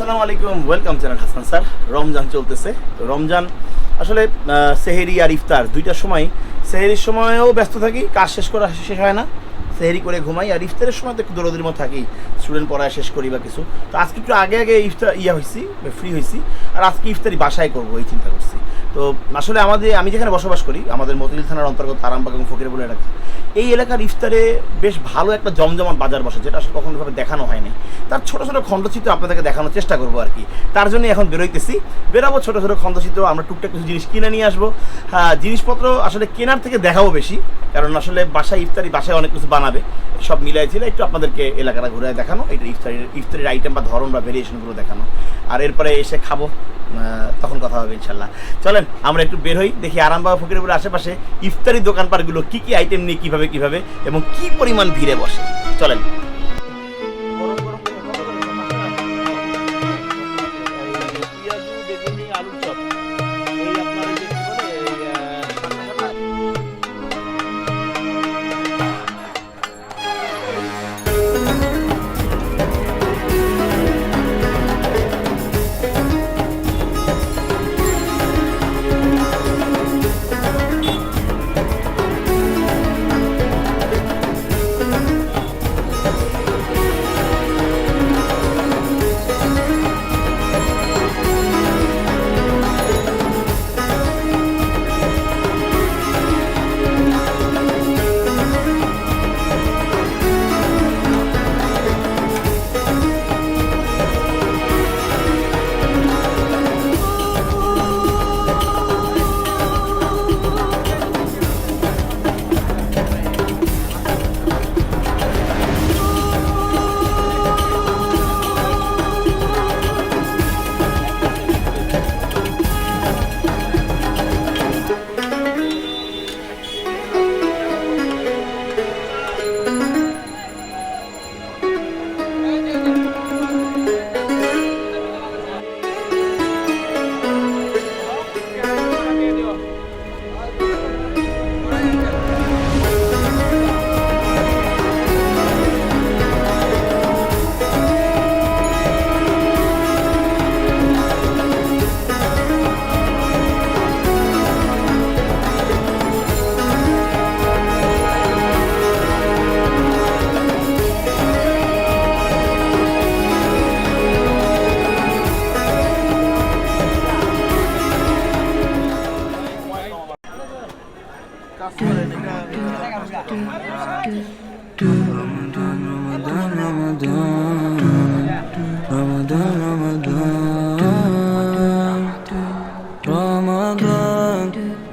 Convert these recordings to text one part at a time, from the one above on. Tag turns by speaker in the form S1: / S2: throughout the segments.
S1: আসসালামু আলাইকুম, welcome channel Hasan sir. Ramzan চলতেছে, তো রমজান আসলে সেহেরি আর ইফতার দুইটার সময়, সেহেরির সময়ও ব্যস্ত থাকি, কাজ শেষ করা শেষ হয় না, সেহেরি করে ঘুমাই, আর ইফতারের সময় তো একটু দৌড়াদৌড়ির মতো থাকি, স্টুডেন্ট পড়ায় শেষ করি বা কিছু। তো আজকে একটু আগে ইফতার হয়েছি, ফ্রি হয়েছি, আর আজকে ইফতারি বাসায় করবো এই চিন্তা করছি। তো আসলে আমি যেখানে বসবাস করি, আমাদের মতিঝিল থানার অন্তর্গত আরামবাগ এবং ফকিরপুর এলাকা, এই এলাকার ইফতারে বেশ ভালো একটা জমজমাট বাজার বসে, যেটা আসলে কখনোভাবে দেখানো হয়নি। তার ছোটো ছোটো খণ্ডচিত্র আপনাদেরকে দেখানোর চেষ্টা করবো আর কি। তার জন্য এখন বেরোবো ছোটো ছোটো খণ্ডচিত্র, আমরা টুকটাক কিছু জিনিস কিনে নিয়ে আসবো। হ্যাঁ, জিনিসপত্র আসলে কেনার থেকে দেখাবো বেশি, কারণ আসলে বাসায় অনেক কিছু বানাবে, সব মিলাইছিল একটু আপনাদেরকে এলাকাটা ঘুরে দেখানো, এটা ইফতারির আইটেম বা ধরন বা ভেরিয়েশনগুলো দেখানো, আর এরপরে এসে খাবো, তখন কথা হবে ইনশাল্লাহ। চলেন আমরা একটু বের হই, দেখি আরামবাগ ফকিরপুরের আশেপাশে ইফতারি দোকানপাটগুলো কী কী আইটেম নিয়ে কীভাবে এবং কী পরিমাণ ভিড়ে বসে। চলেন।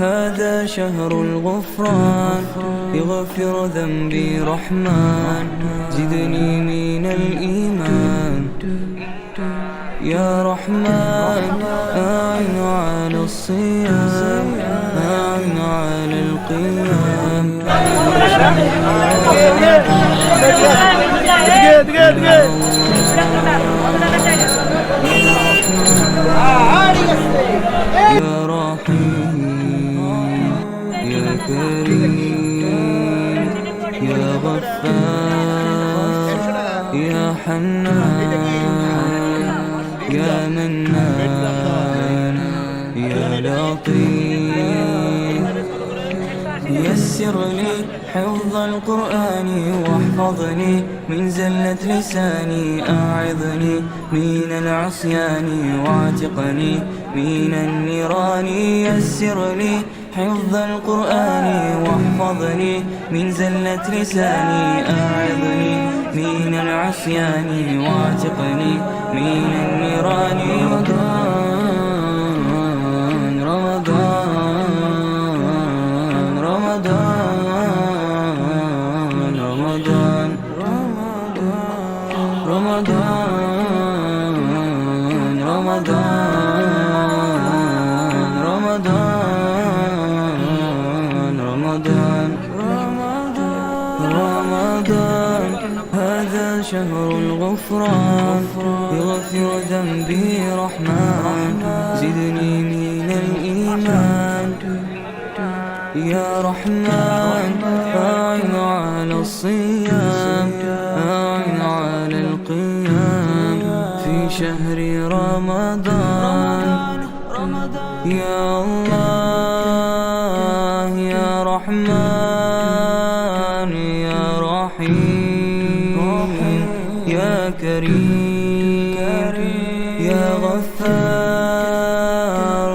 S2: هذا شهر الغفران يغفر ذنبي رحمن زدني من الإيمان يا رحمن أعن على الصيام أعن على القيام
S1: এদিকে এদিকে
S2: يا رحيم يا كريم يا غفار يا حنان يا منان يا لطيف يسر لي حفظ القرآن واحفظني من زلة لساني أعظني من العصيان واعتقني من النيران يسر لي حفظ القرآن واحفظني من زلة لساني أعظني من العصيان واعتقني من النيران رمضان رمضان رمضان رمضان رمضان رمضان رمضان رمضان هذا شهر الغفران يغفر ذنبي رحمن زدني من الإيمان يا رحمن أعن على الصيام أعن على القيام في شهر رمضان يا الله يا رحمن يا رحيم يا كريم يا غفار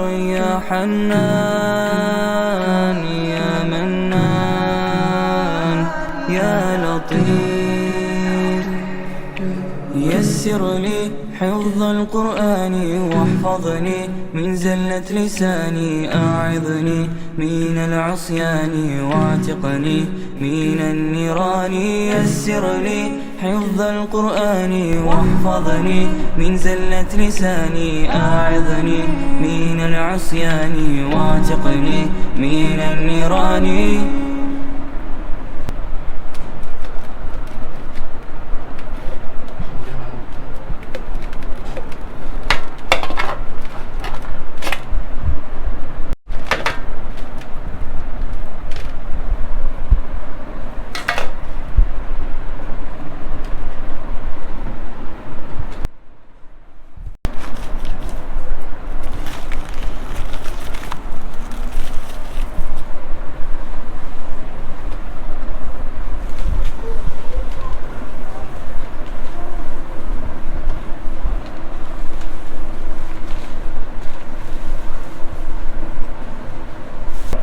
S2: يا حنان يا منان يا لطيف يسر لي حفظ القرآن واحفظني من زلة لساني أعظني من العصيان واعتقني من النيران يسر لي حفظ القرآن واحفظني من زلة لساني أعظني من العصيان واعتقني من النيران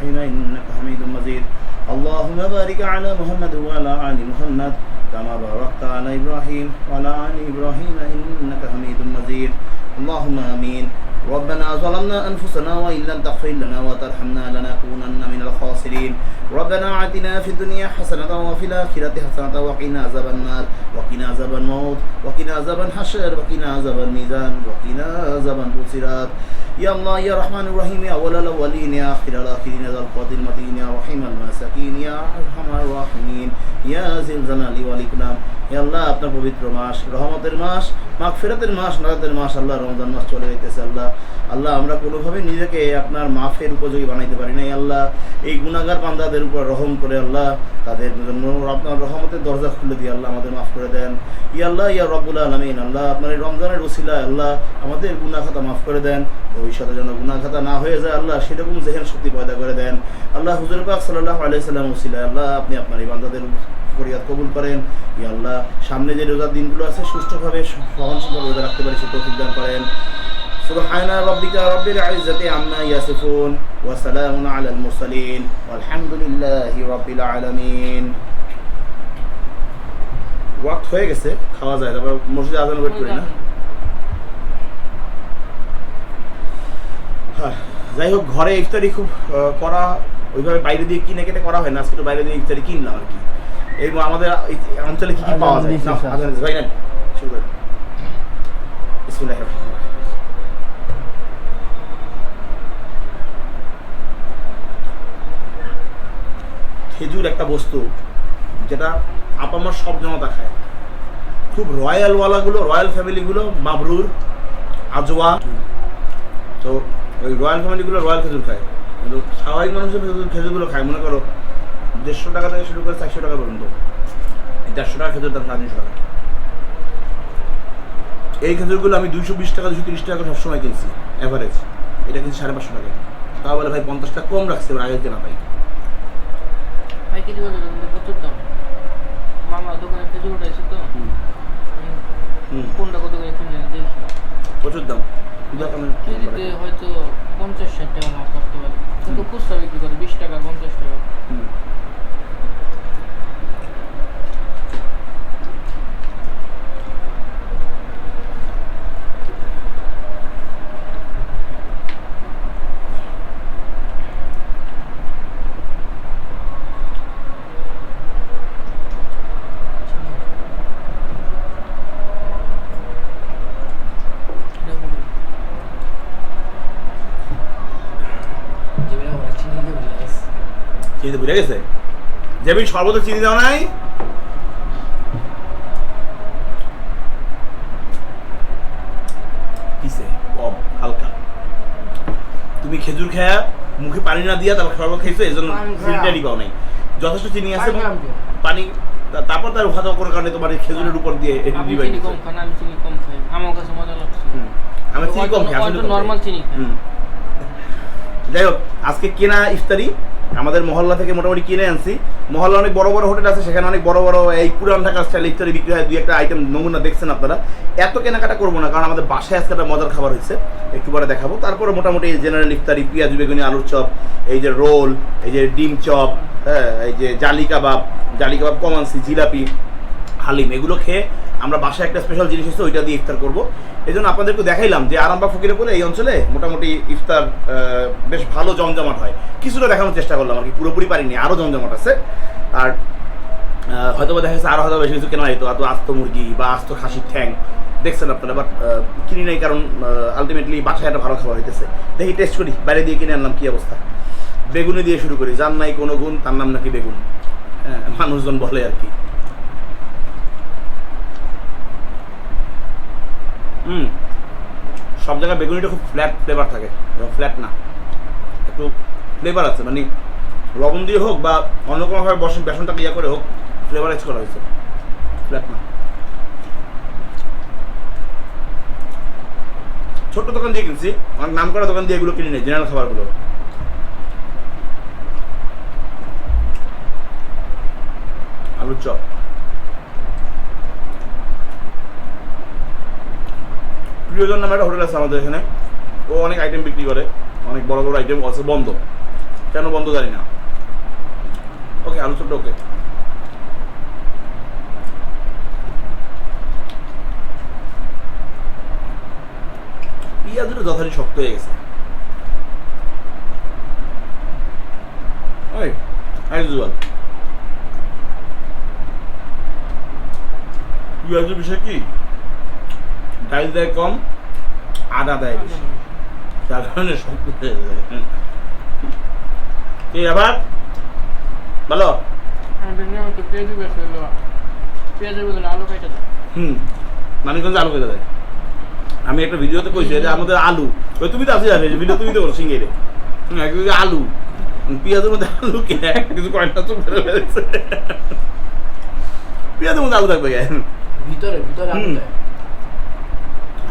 S1: إنك حميد مجيد اللهم بارك على محمد وعلى آل محمد كما باركت على إبراهيم وعلى آل إبراهيم إنك حميد مجيد اللهم آمين ربنا ظلمنا أنفسنا وإن لم تغفر لنا وترحمنا لنكونن من الخاسرين ربنا آتنا في الدنيا حسنة وفي الآخرة حسنة وقنا عذاب النار وقنا عذاب الموت وقنا عذاب الحشر وقنا عذاب الميزان وقنا عذاب الصراط يا الله يا رحمن الرحيم يا أول الأولين يا آخر الآخرين يا ذا القوة المتين يا رحيم المساكين يا أرحم الراحمين يا ذي الجلال والإكرام يا الله আপনার পবিত্র মাস রহমতের মাস মাগফিরাতের মাস নাজাতের মাস আল্লাহ রমজান মাস চলে যাইতেছে আল্লাহ আল্লাহ আমরা কোনোভাবে নিজেকে আপনার মাফের উপযোগী বানাইতে পারি নাই আল্লাহ এই গুনাহগার বান্দাদের উপর রহম করে আল্লাহ তাদের জন্য আপনার রহমতের দরজা খুলে দিয়ে আল্লাহ আমাদের মাফ করে দেন ইয়া আল্লাহ ইয়া রব্বুল আলামিন আল্লাহ আপনার এই রমজানের ওসিলায় আল্লাহ আমাদের গুনাহ খাতা মাফ করে দেন ভবিষ্যতে যেন গুনাহ খাতা না হয়ে যায় আল্লাহ সেরকম জেহেন শক্তি পয়দা করে দেন আল্লাহ হুজুর পাক সাল্লাল্লাহু আলাইহি সাল্লাম ওসিলায় আল্লাহ আপনি আপনার এই বান্দাদের ফরিয়াদ কবুল করেন ইয়া আল্লাহ সামনে যে রোজার দিনগুলো আছে সুষ্ঠুভাবে সহনশীলভাবে রোজা রাখতে পারি সে তৌফিক দান করেন سبحان ربك رب العزة عما يصفون وسلام على المرسلين والحمد لله رب العالمين ওয়াক্ত হয়ে গেছে খাওয়া যায় তারপর মসজিদে আজান ওয়েট করি না যাই হোক ঘরে ইফতারি খুব করা ওইভাবে বাইরে দিয়ে কিনে কেটে করা হয় না আজকে তো বাইরে দিয়ে ইফতারি কিনলাম আর কি এই আমাদের অঞ্চলে কি কি পাওয়া যায় আজান ভাই না শুরু করেন বিসমিল্লাহির রহমানির রহিম খেজুর একটা বস্তু যেটা আপামার সব জনতা খায় খুব রয়্যালওয়ালাগুলো, রয়্যাল ফ্যামিলিগুলো, মাবরুর, আজওয়া, তো ওই রয়্যাল ফ্যামিলিগুলো রয়্যাল খেজুর খায়, কিন্তু স্বাভাবিক মানুষের খেজুরগুলো খায় মনে করো 150 টাকা থেকে শুরু করে 400 টাকা পর্যন্ত। 150 টাকা খেজুর দাম 300 টাকা। এই খেজুরগুলো আমি 220 টাকা 230 টাকা সবসময় কিনছি অ্যাভারেজ, এটা কিনছি 550 টাকা। তা বলে ভাই 50 টাকা কম রাখছে, আগে কেনা পাই।
S3: পাইকারি বাজারে কিন্তু প্রচুর দাম। মামা দোকানে খেজুর উঠাইছে তো, কোনটা কত করে কিনে দেখি,
S1: প্রচুর দাম।
S3: কেজিতে হয়তো 50-60 টাকা মাপ করতে পারে, কিন্তু খুচরা বিক্রি করে 20 টাকা 50 টাকা।
S1: চিনি ভুলে গেছে, যেমন সর্বত চিনি দেওয়া নাই। কিসে কম হালকা, তুমি খেজুর খায়া মুখে পানি না দিয়া তারপর শরবত খাইছো, এই জন্য চিনিটাই পাও নাই। যথেষ্ট চিনি আছে পানি, তারপর তার ভাজা করার কারণে তোমার খেজুরের উপর দিয়ে
S3: চিনি কম খান, আমি চিনি কম খাই, আমার কাছে মজা লাগছে।
S1: আমি চিনি কম খাই, আসলে
S3: নরমাল চিনি খাই।
S1: যাই হোক, আজকে কেনা ইফতারি আমাদের মহল্লা থেকে মোটামুটি কিনে আনছি। মহল্লা অনেক বড় বড় হোটেল আছে, সেখানে অনেক বড় বড় এই পুরান ঢাকা স্টাইল ইফতারি বিক্রি হয়, 2-1টা আইটেম নমুনা দেখছেন আপনারা। এত কেনাকাটা করবো না, কারণ আমাদের বাসায় আজকে একটা মজার খাবার হয়েছে, একটু পরে দেখাবো। তারপরে মোটামুটি জেনারেল ইফতারি, পেঁয়াজ বেগুনি আলুর চপ, এই যে রোল, এই যে ডিম চপ, হ্যাঁ, এই যে জালি কাবাব কম আনছি, জিলাপি, হালিম, এগুলো খেয়ে আমরা বাসায় একটা স্পেশাল জিনিস হচ্ছে ওইটা দিয়ে ইফতার করবো। এই জন্য আপনাদেরকে দেখাইলাম যে আরামবাগ ফকিরপুরে এই অঞ্চলে মোটামুটি ইফতার বেশ ভালো জমজমাট হয়। কিছুটা দেখানোর চেষ্টা করলাম আর কি, পুরোপুরি পারিনি, আরও জমজমাট আছে। আর হয়তো দেখা যাচ্ছে আরও হয়তো বেশি কিছু কেনা হয়তো, এত আস্ত মুরগি বা আস্ত খাসির ঠ্যাং দেখছেন আপনারা, বাট কিনি নাই, কারণ আলটিমেটলি বাসায় একটা ভালো খাবার হইতেছে। দেখি টেস্ট করি, বাইরে দিয়ে কিনে আনলাম কী অবস্থা। বেগুনি দিয়ে শুরু করি, যার নাই কোনো গুণ তার নাম নাকি বেগুন, হ্যাঁ মানুষজন বলে আর কি। সব জায়গায় বেগুনিটা খুব ফ্ল্যাট ফ্লেভার থাকে, ফ্ল্যাট না, একটু ফ্লেভার আছে, মানে লবণ দিয়ে হোক বা অন্য কোনোভাবে বেসনটাকে ইয়ে করে হোক, ফ্লেভারাইজ করা হয়েছে, ফ্ল্যাট না। ছোট্ট দোকান দিয়ে কিনছি, অনেক নাম করা দোকান দিয়ে এগুলো কিনে নেই, জেনারেল খাবারগুলো। আলুর চপ, প্রিয়জন নামে একটা হোটেল আছে আমাদের এখানে, ও অনেক আইটেম বিক্রি করে, অনেক বড় বড় আইটেম আছে, বন্ধ, কেন বন্ধ জানি না। ওকে, আলু চপটা ওকে। পেঁয়াজ দুটো যথারী শক্ত হয়ে গেছে। ওই পেঁয়াজের বিষয় কি, ডাইল দেয় কম, আদা দেয় বেশি, যার কারণে শক্ত হয়ে যায়। কি আবার বলো, মানিকগঞ্জে আলু কেটে দেয়। আমি একটা ভিডিওতে কইছি যে আমাদের আলু, ওই তুমি তো আসি যাবে ভিডিও, তুমি তো করো সিঙ্গেরে আলু, পেঁয়াজের মধ্যে আলু কে কিছু কয়েকটা চোখ পেঁয়াজের মধ্যে আলু থাকবে
S3: ভিতরে ভিতরে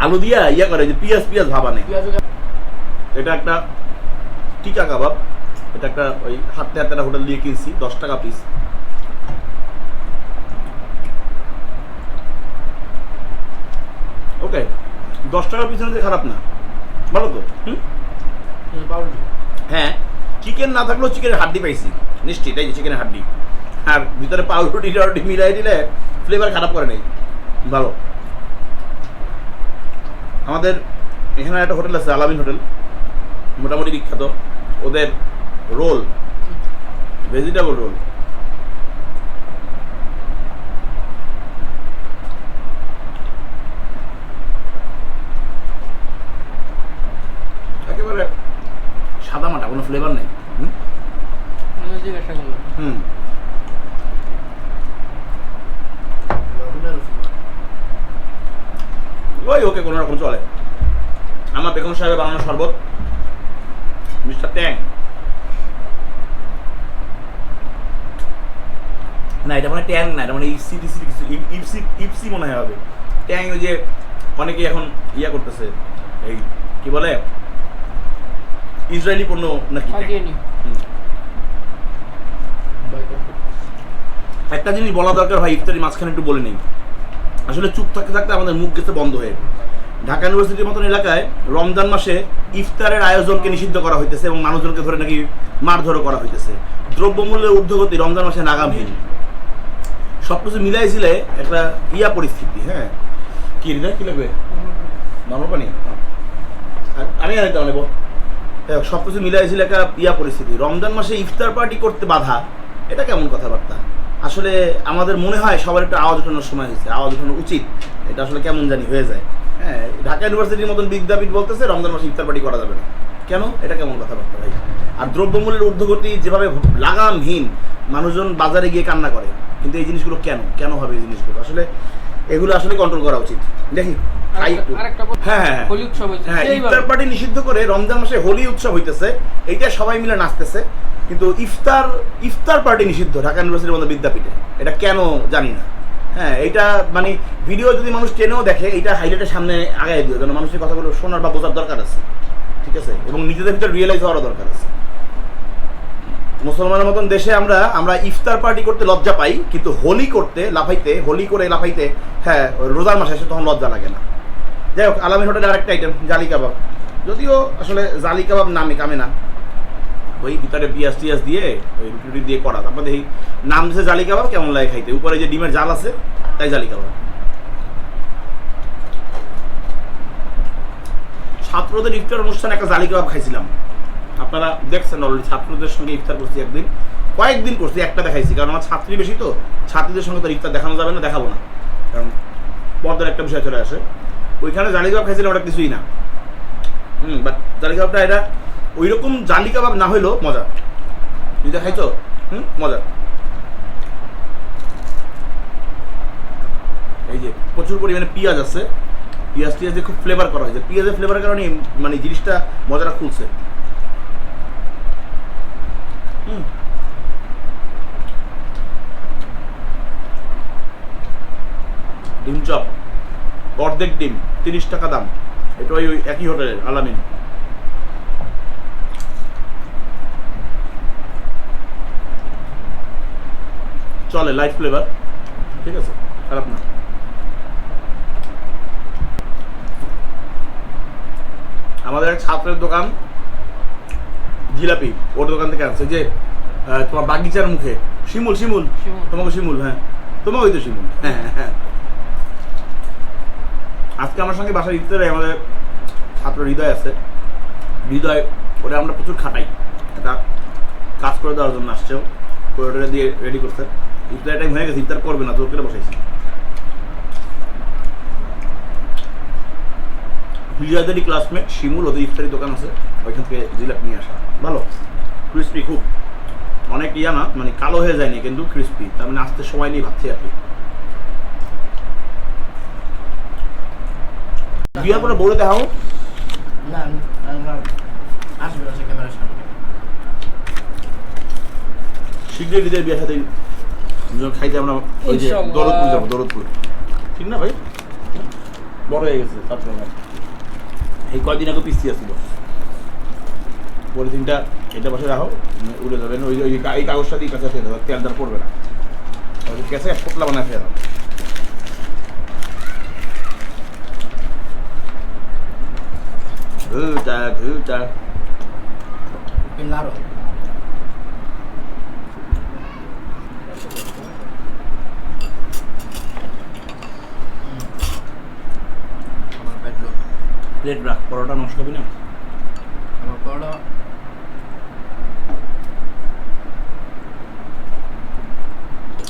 S1: আলু দিয়া ইয়া করে যে পেঁয়াজ ভাবা নেই। এটা একটা টিকা কাবাব, এটা একটা ওই হাতে একটা হোটেল দিয়ে কিনছি, 10 টাকা পিস। ওকে, 10 টাকা পিস যে খারাপ না, ভালো তো। হ্যাঁ, চিকেন না থাকলেও চিকেনের হাড্ডি পাইছি নিশ্চিত, এই যে চিকেনের হাড্ডি, আর ভিতরে পাউরুটি টাউরুটি মিলাই দিলে ফ্লেভার খারাপ করে নেই, ভালো। আমাদের এখানে একটা হোটেল আছে, আলামিন হোটেল, মোটামুটি বিখ্যাত। ওদের রোল, ভেজিটেবল রোল, একেবারে সাদা মাটা, কোনো ফ্লেভার নেই।
S3: জিজ্ঞাসা করলাম।
S1: ওই ওকে কোনো রকম চলে। আমার বেগম সাহেবের বানানো শরবত মিস্টার ট্যাং, না এটা মানে ট্যাং না, এটা মানে ইপসি টিসি কিছু, ইপসি ইপসি মনে হয় হবে। ট্যাং ওই যে অনেকে এখন ইয়া করতেছে, এই কি বলে ইসরায়েলি পণ্য নাকি। একটা জিনিস বলা দরকার ভাই, ইফতারি মাঝখানে একটু বলে নেই। আসলে চুপ থাকতে থাকতে আমাদের মুখ গেছে বন্ধ হয়ে। ঢাকা ইউনিভার্সিটির মতন এলাকায় রমজান মাসে ইফতারের আয়োজনকে নিষিদ্ধ করা হইতেছে এবং মানুষজনকে ধরে নাকি মারধরও করা হইতেছে। দ্রব্যমূল্যের ঊর্ধ্বগতি রমজান মাসে নাগামহীন, সবকিছু মিলাই ছিলে একটা ইয়া পরিস্থিতি। হ্যাঁ কি হৃদয় কি লাগবে নর্মাল পানি, আমি আর নেব। সবকিছু মিলাই ছিল একটা ইয়া পরিস্থিতি। রমজান মাসে ইফতার পার্টি করতে বাধা, এটা কেমন কথাবার্তা? আসলে আমাদের মনে হয় সবার একটা আওয়াজ ওঠানোর সময় হয়েছে, আওয়াজ ওঠানো উচিত। এটা আসলে কেমন জানি হয়ে যায়। হ্যাঁ ঢাকা ইউনিভার্সিটির মতন বিদ্যাপীঠ বলতেছে রমজান মাসে ইফতার পার্টি করা যাবে না, কেন? এটা কেমন কথাবার্তা ভাই? আর দ্রব্যমূল্যের ঊর্ধ্বগতি যেভাবে লাগামহীন, মানুষজন বাজারে গিয়ে কান্না করে, কিন্তু এই জিনিসগুলো কেন হবে? এই জিনিসগুলো আসলে এগুলো আসলে কন্ট্রোল করা উচিত। দেখি হ্যাঁ ইফতার পার্টি নিষিদ্ধ করে রমজান মাসে হোলি উৎসব হইতেছে, এইটা সবাই মিলে নাচতেছে, কিন্তু ইফতার পার্টি নিষিদ্ধ ঢাকা ইউনিভার্সিটির মতো বিদ্যাপীঠে। এটা কেন জানি না। হ্যাঁ এইটা মানে ভিডিও যদি মানুষ টেনেও দেখে, এইটা হাইলাইটের সামনে আগায় দিও, যেন মানুষের কথাগুলো শোনার বা বোঝার দরকার আছে, ঠিক আছে? এবং নিজেদের ভিতরে রিয়েলাইজ হওয়ারও দরকার আছে। মুসলমানের মতন দেশে আমরা ইফতার পার্টি করতে লজ্জা পাই, কিন্তু হোলি করতে হোলি করে লাফাইতে হ্যাঁ রোজার মাসে এসে তখন লজ্জা লাগে না। যাই হোক, আলামিন হোটেলের আরেকটা আইটেম জালি কাবাব, যদিও আসলে জালি কাবাব নামে কামে না, ওই ভিতরে পিঁয়াজ টিয়াজ দিয়ে ওই রুটি দিয়ে করা, তারপর দেখি নাম দিচ্ছে জালি কাবাব, কেমন লাগে খাইতে, উপরে যে ডিমের জাল আছে তাই জালি কাবাব। ছাত্রদের ইফতার অনুষ্ঠানে একটা জালি কাবাব খাইছিলাম, আপনারা দেখছেন অলরেডি। ছাত্রদের সঙ্গে ইফতার করছি কয়েকদিন করছি, একটা দেখাইছি, কারণ আমার ছাত্রী বেশি তো, ছাত্রীদের সঙ্গে তো ইফতার দেখানো যাবে না, দেখাবো না, কারণ পর্দার একটা বিষয় চলে আসে। ওইখানে জালি কাবাব খাইছিলাম, ওটা কিছুই না। বাট জালি কাবাবটা এটা ওই রকম জালি কাবাব না হইলেও মজা। তুই দেখাইছো? মজা। এই যে প্রচুর পরিমাণে পেঁয়াজ আছে, পেঁয়াজ টিয়াজ দিয়ে খুব ফ্লেভার করা হয়েছে, পেঁয়াজের ফ্লেভারের কারণে মানে জিনিসটা মজাটা খুলছে। ডিম চপ অর্ধেক ডিম 30 টাকা দাম, এটা ওই একই হোটেলের আলামিন। চলে লাইট ফ্লেভার, ঠিক আছে, খারাপ না। আমাদের এক ছাত্রের দোকান জিলাপি, ওর দোকান থেকে আসছে যে তোমার বাগিচার মুখে শিমুল, তোমাকে শিমুল, হ্যাঁ তোমাকে ওই তো শিমুল। হ্যাঁ আজকে আমার সঙ্গে বাসায় ইফতারে আমাদের ছাত্র হৃদয় আছে। হৃদয় ওটা আমরা প্রচুর খাটাই, এটা কাজ করে দেওয়ার জন্য আসছে, ওটা দিয়ে রেডি করছে। ইফতারের টাইম হয়ে গেছে, ইফতার করবে না তো ওকে বসাইছি। হৃদয়েরই ক্লাসমেট শিমুল, ওদের ইফতারি দোকান আছে, ওইখান থেকে জিলাপি নিয়ে আসা, ভালো ক্রিস্পি, খুব অনেক ইয়া না, মানে কালো হয়ে যায়নি কিন্তু ক্রিস্পি, তার মানে আসতে সময় নেই ভাবছি আর কি। বিয়ার পরে বলে দেখাও
S3: না, আসবে না ক্যামেরার সামনে।
S1: শীঘ্রই ঈদের বিয়ের সাথে খাইতে আমরা ওই যে দৌলতপুর যাবো, দৌলতপুর, ঠিক না ভাই? বড় হয়ে গেছে আপনার, এই কয়দিন আগে পিস্তি আসছিল, পলিথিনটা এটা বসে রাখো, উড়ে যাবেন। ওই এই কাগজটা দিয়ে কাছে ফেলে তেল দার পড়বে না, কেসে পোটলা বানায় ফেলে দাও। ঘুটা
S3: Claro.
S1: প্লেট রাখ, পরোটা নষ্ট হবে না।
S3: আমার পরোটা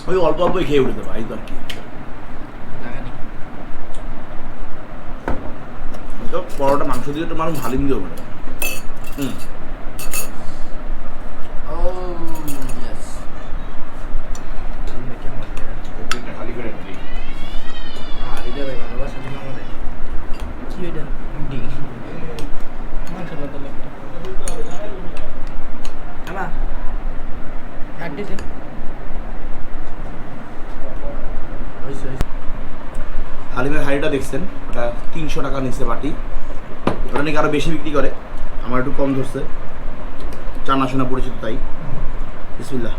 S1: ওই অল্প অল্পই খেয়ে উঠে দেবো, এই তো আর কি। তো পরোটা মাংস দিয়ে তো মানুষ ভালিম দিয়েও পারে। খালি করে
S3: কি এটা ডি মাশাআল্লাহ তাহলে আমা হাড্ডি দিন
S1: হালিমের হাঁড়িটা দেখছেন, ওটা 300 টাকা নিচ্ছে বাটি। ওটা নাকি আরো বেশি বিক্রি করে, আমার একটু কম ধরছে, জানাশোনা পরিচিত তাই। বিসমিল্লাহ।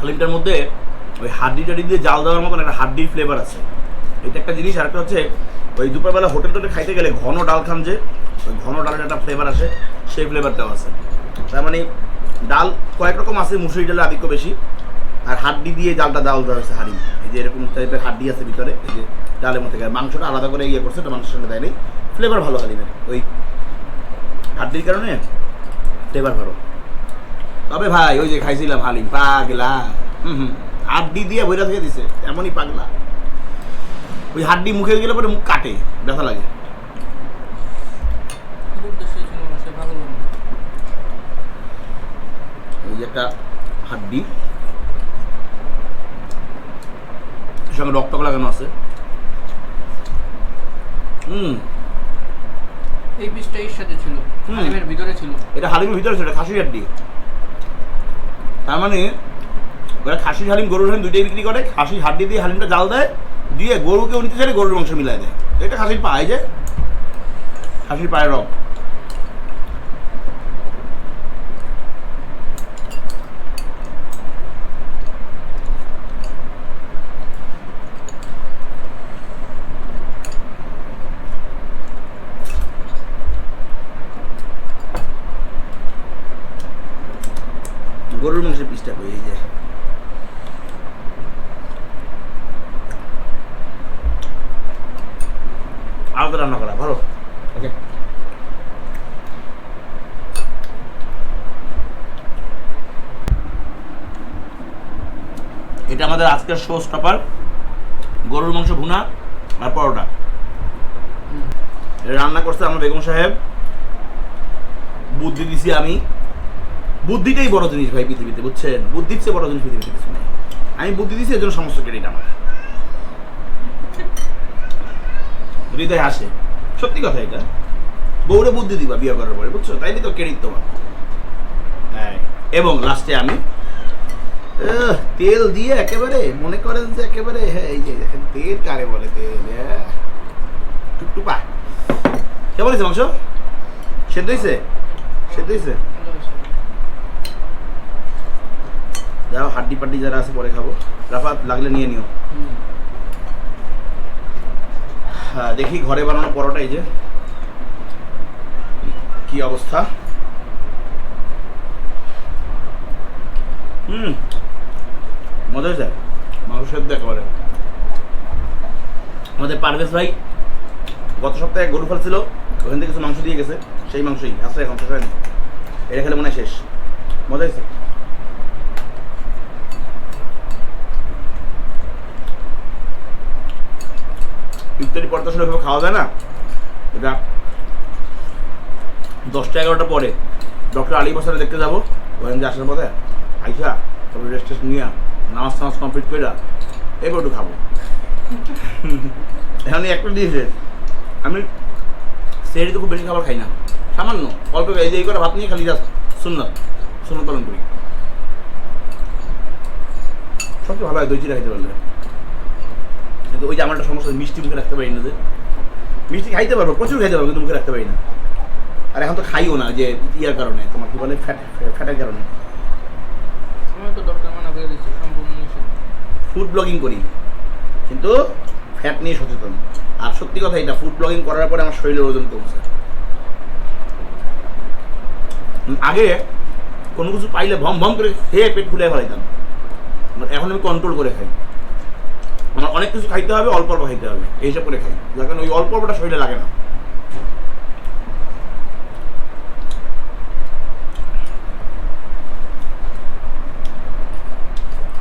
S1: হালিমটার মধ্যে ওই হাড্ডি টাড্ডি দিয়ে জাল দেওয়ার মতন একটা হাড্ডির ফ্লেভার আছে, এটা একটা জিনিস। আর একটা হচ্ছে ওই দুপুরবেলা হোটেল টোটে খাইতে গেলে ঘন ডাল খান যে, ওই ঘন ডালের একটা ফ্লেভার আসে, সেই ফ্লেভারটাও আছে। তার মানে ডাল কয়েক রকম আছে, মুসুরি ডালের আধিক্য বেশি, আর হাড্ডি দিয়ে ডালটা দেওয়া হয়েছে হালিম। এই যে এরকম টাইপের হাড্ডি আছে ভিতরে, এই যে ডালের মধ্যে মাংসটা আলাদা করে ইয়ে করছে, এটা মাংসের সঙ্গে দেয়নি। ফ্লেভার ভালো হালিমের, ওই হাড্ডির কারণে ফ্লেভার ভালো। তবে ভাই ওই যে খাইছিলাম হালিম, পাগলা, হাড্ডি দিয়ে বইরা থেকে দিছে, এমনই পাগলা। ওই হাড্ডি মুখে গেলে পরে মুখ কাটে, ব্যথা লাগে। এই যে একটা হাড্ডি, সঙ্গে রক্ত লাগানো আছে।
S3: এই পিসটা এর সাথে ছিল, হালিমের ভিতরে ছিল।
S1: এটা হালিমের ভিতরে ছিল, এটা খাসির হাড্ডি। তার মানে ওরা খাসির হালিম, গরুর হালিম দুইটাই বিক্রি করে। খাসির হাড্ডি দিয়ে হালিমটা জাল দেয়, দিয়ে গরুকেও নিতে চাইলে গরুর মাংস মিলাই দেয়। এটা খাসির পা, এই যে খাসির পায়ের রক। গরুর মাংসের পিসটা কই, এই যে আলাদা রান্না করা ভালো। ওকে, এটা আমাদের আজকের শো স্টপার, গরুর মাংস ভুনা আর পরোটা। রান্না করছে আমার বেগম সাহেব, বুদ্ধি দিছি আমি। বুদ্ধিটাই বড় জিনিস ভাই পৃথিবীতে, বুঝছেন? বুদ্ধির চেয়ে বড় জিনিস পৃথিবীতে কিছু নেই। আমি বুদ্ধি দিছি, এর জন্য সমস্ত ক্রেডিট আমার। হৃদয় আসে, সত্যি কথা এটা। বউরে বুদ্ধি দিবা বিয়ে করার পরে, বুঝছো? তাইলে তো ক্রেডিট তোমার। হ্যাঁ, এবং লাস্টে আমি তেল দিয়ে একেবারে মনে করেন যে একেবারে, হ্যাঁ এই যে তেল কারে বলে, তেল টুকটুপা। কেমন হয়েছে মাংস? সেদ্ধ হয়েছে? সেদ্ধ হয়েছে? যাও, হাড্ডি পাড্ডি যারা আছে পরে খাবো। রাফাত লাগলে নিয়ে নিও। হ্যাঁ, দেখি ঘরে বানানো পরোটা, এই যে কি অবস্থা। মজা হয়েছে মাংস সেদ্ধ একেবারে। আমাদের পারভেজ ভাই গত সপ্তাহে গরু ফেলছিল, ওখান থেকে কিছু মাংস দিয়ে গেছে, সেই মাংসই আছে এখন, শেষ হয়নি। এটা খেলে মনে হয় শেষ। মজা হয়েছে। ইফতারি পর্দা শুনে ওইভাবে খাওয়া যায় না। এটা 10টা-11টা পরে ডক্টর আলী বসারে দেখতে যাবো, ওখান যে আসার পথে আইসা তারপরে রেস্ট টেস্ট নিয়ে নামাজ টামাজ কমপ্লিট করে এবার একটু খাবো। এখন একটা দিয়েছে, আমি সেটা তো খুব বেশি খাবার খাই না, সামান্য অল্প এই যে এই করে ভাত নিয়ে খালি যাস সুন্নত পালন করি। সবচেয়ে ভালো হয় দই চিরা খাইতে পারলে। কিন্তু ওই যে আমার একটা সমস্যা, মিষ্টি মুখে রাখতে পারি না। যে মিষ্টি খাইতে পারবো, প্রচুর খাইতে পারবো, কিন্তু মুখে রাখতে পারি না। আর এখন তো খাইও না, যে ইয়ার কারণে, তোমার কি বলে, ফ্যাটের কারণে। ফুড ব্লগিং করি কিন্তু ফ্যাট নিয়ে সচেতন। আর সত্যি কথা এটা, ফুড ব্লগিং করার পরে আমার শরীরের ওজন কমছে। আগে কোনো কিছু পাইলে ভম ভম করে খেয়ে পেট ফুলে ফেলাইতাম, এখন আমি কন্ট্রোল করে খাই। আমার অনেক কিছু খাইতে হবে, অল্প অল্প খাইতে হবে, এইসব করে খাই, যার কারণে ওই অল্প অল্পটা শরীরে লাগে না।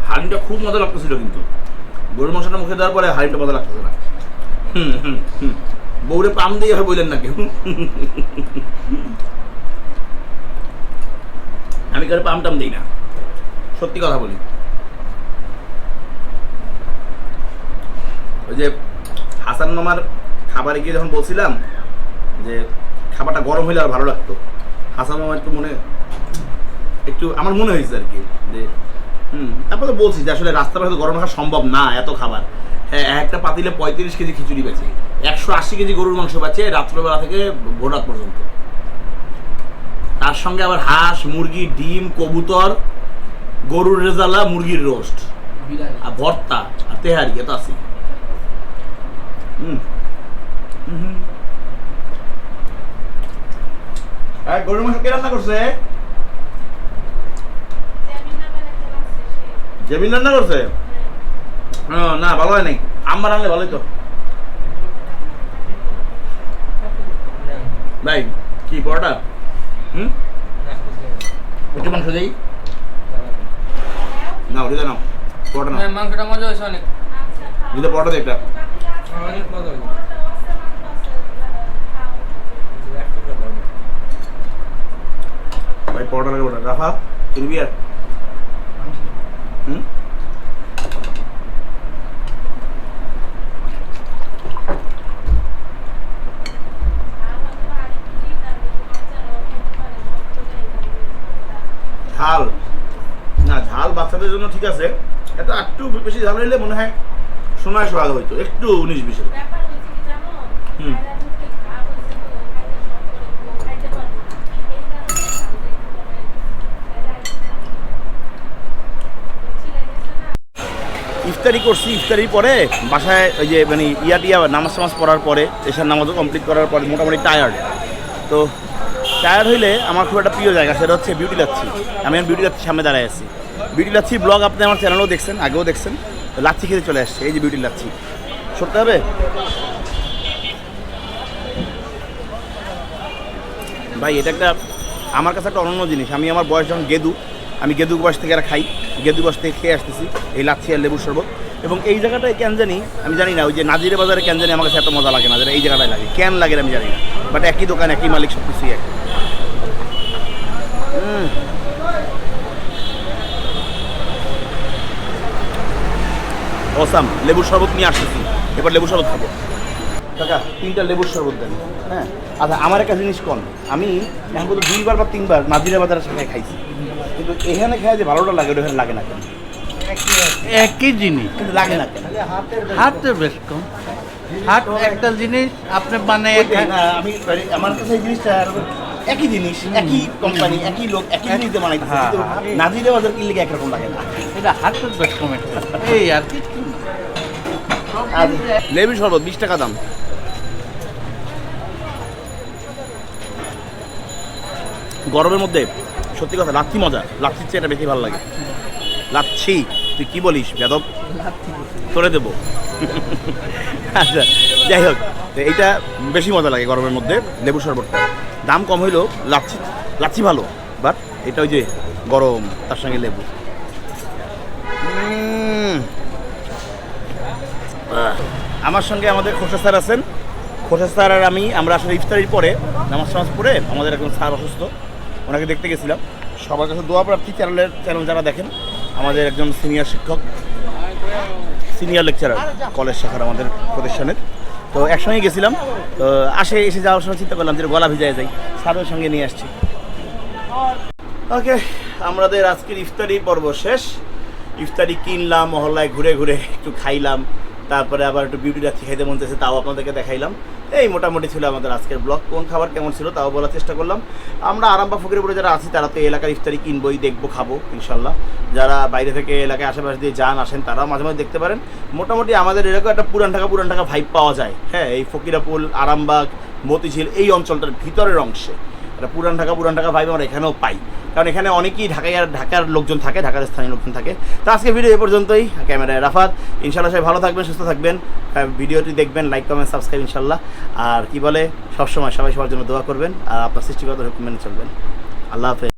S1: হালিমটা খুব মজা লাগতেছিল, কিন্তু গরুর মাংসটা মুখে দেওয়ার পরে হালিমটা মজা লাগতেছে না। বউরে পাম দিয়ে বললেন না কেউ। ইফতারে পাম টাম দিই না, সত্যি কথা বলি। ওই যে হাসান মামার খাবারে গিয়ে যখন বলছিলাম যে খাবারটা গরম হইলে আর ভালো লাগতো, হাসান মামা একটু আমার মনে হয়েছে আর কি যে তারপরে তো বলছি যে আসলে রাস্তার হয়তো গরম রাখা সম্ভব না এত খাবার। হ্যাঁ, একটা পাতিলে 35 কেজি খিচুড়ি বেচে, 180 কেজি গরুর মাংস বেচে রাত্রবেলা থেকে ভোর রাত পর্যন্ত। তার সঙ্গে আবার হাঁস, মুরগি, ডিম, কবুতর, গরুর রেজালা, মুরগির রোস্ট, আর ভর্তা, আর তেহারি, এত আছে। গরুর মাংস কে রান্না করছে? জেমিন রান্না করছে? না, ভালো হয় নাই। আম্মা রান্নালে ভালোই তো। ভাই কি পরোটা? একটু মাংস দেই না, ওটা নাও, পরোটা নাও।
S3: মাংসটা মজা হয়েছে অনেক।
S1: দিতে পরোটা দে একটা।
S3: অনেক মজা হয়েছে।
S1: ভাই পরোটা লাগে ওটা। রাফা তুলবি আর ঝাল না, ঝাল বাচ্চাদের জন্য ঠিক আছে। এটা একটু বেশি ঝাল হইলে মনে হয় সময় সোহাগ হইতো, একটু 19-20। ইফতারি করছি, ইফতারির পরে বাসায় ওই যে মানে টিয়া নামাজ টামাজ পড়ার পরে, এশার নামাজও কমপ্লিট করার পরে মোটামুটি টায়ার্ড। তো টায়ার্ড হইলে আমার খুব একটা প্রিয় জায়গা, সেটা হচ্ছে বিউটি লাচ্ছি। আমি এখন বিউটি লাচ্ছির সামনে দাঁড়ায় আছি। বিউটি লাচ্ছি ব্লগ আপনি আমার চ্যানেলেও দেখছেন, আগেও দেখছেন। লাচ্ছি খেতে চলে আসছে, এই যে বিউটি লাচ্ছি। সরতে হবে ভাই, এটা একটা আমার কাছে একটা অনন্য জিনিস। আমি আমার বয়স যখন আমি গেদু বয়স থেকে খাই, গেদু বয়স থেকে খেয়ে আসতেছি এই লাচ্ছি আর লেবুর শরবত। এবং এই জায়গাটায় কেন জানি আমি জানি না, ওই যে নাজিরে বাজারে কেন জানি আমার কাছে এত মজা লাগে না, যেটা এই জায়গাটায় লাগে। কেন লাগে আমি জানি না, বাট একই দোকান, একই মালিক, সব কিছুই এক। অসাম লেবুর শরবত নিয়ে আসতেছি, এবার লেবুর শরবত খাবো। কাকা 3টা লেবুর শরবত দেন। হ্যাঁ আচ্ছা, আমার একটা জিনিস কোন, আমি এখন পর্যন্ত 2বার বা 3বার নাজিরা বাজারের সাথে খাইছি, কিন্তু এখানে খাই যে ভালোটা লাগে, ওখানে লাগে না কেন?
S4: একই জিনিস
S1: কিন্তু লাগে না কেন?
S4: হাতের বেশ কম। হাত একটা জিনিস আপনি বানাই
S1: আমি আমার কাছে এই জিনিসটা একই জিনিস, একই কোম্পানি, একই লোক, একই জিনিস দিয়ে বানাইতেছে, কিন্তু নাজিরা বাজার কিনলে একরকম লাগে না।
S4: এটা হাতের বেশ কম একটা, এই আর কি।
S1: লেবুর শরবত 20 টাকা দাম। গরমের মধ্যে সত্যি কথা লাচ্ছি মজা, লাচ্ছির চেয়ে এটা বেশি ভালো লাগে। লাচ্ছি তুই কি বলিস বেদব, করে দেবো। আচ্ছা যাই হোক, এইটা বেশি মজা লাগে গরমের মধ্যে লেবুর শরবতটা। দাম কম হইলেও লাচ্ছি ভালো, বাট এটা ওই যে গরম, তার সঙ্গে লেবু। আমার সঙ্গে আমাদের খোসা স্যার আছেন। খোসা স্যার আর আমরা আসলে ইফতারির পরে নামাজ টামাজ পড়ে আমাদের একজন স্যার অসুস্থ, ওনাকে দেখতে গেছিলাম। সবার কাছে দোয়া প্রার্থী, চ্যানেল যারা দেখেন, আমাদের একজন সিনিয়র শিক্ষক, সিনিয়র লেকচারার কলেজ শাখার আমাদের প্রতিষ্ঠানের। তো একসঙ্গে গেছিলাম। তো এসে যাওয়ার সময় চিন্তা করলাম যে গলা ভিজায় যাই, স্যারের সঙ্গে নিয়ে আসছি। ওকে, আমাদের আজকের ইফতারি পর্ব শেষ। ইফতারি কিনলাম, মহল্লায় ঘুরে ঘুরে একটু খাইলাম, তারপরে আবার একটু বিউটি লাচ্ছি খাইতে মন চাইছে, তাও আপনাদেরকে দেখাইলাম। এই মোটামুটি ছিল আমাদের আজকের ব্লগ। কোন খাবার কেমন ছিল তাও বলার চেষ্টা করলাম। আমরা আরামবাগ ফকিরপুরে যারা আছি তারা তো এলাকার ইফতারি কিনবই, দেখবো, খাবো ইনশাল্লাহ। যারা বাইরে থেকে এলাকায় আশেপাশে দিয়ে আসেন তারাও মাঝে মাঝে দেখতে পারেন। মোটামুটি আমাদের এলাকায় একটা পুরান ঢাকা ভাইব পাওয়া যায়। হ্যাঁ, এই ফকিরাপুল, আরামবাগ, মতিঝিল এই অঞ্চলটার ভিতরের অংশে একটা পুরান ঢাকা ভাইব আমরা এখানেও পাই, কারণ এখানে অনেকেই ঢাকার লোকজন থাকে, ঢাকার স্থানীয় লোকজন থাকে। তো আজকে ভিডিও এ পর্যন্তই। ক্যামেরায় রাফাত। ইনশাল্লাহ সবাই ভালো থাকবেন, সুস্থ থাকবেন, ভিডিওটি দেখবেন, লাইক কমেন্ট সাবস্ক্রাইব ইনশাল্লাহ। আর কি বলে, সবসময় সবাই সবার জন্য দোয়া করবেন, আর আপনার সৃষ্টিগত হুকুম মেনে চলবেন। আল্লাহ হাফেজ।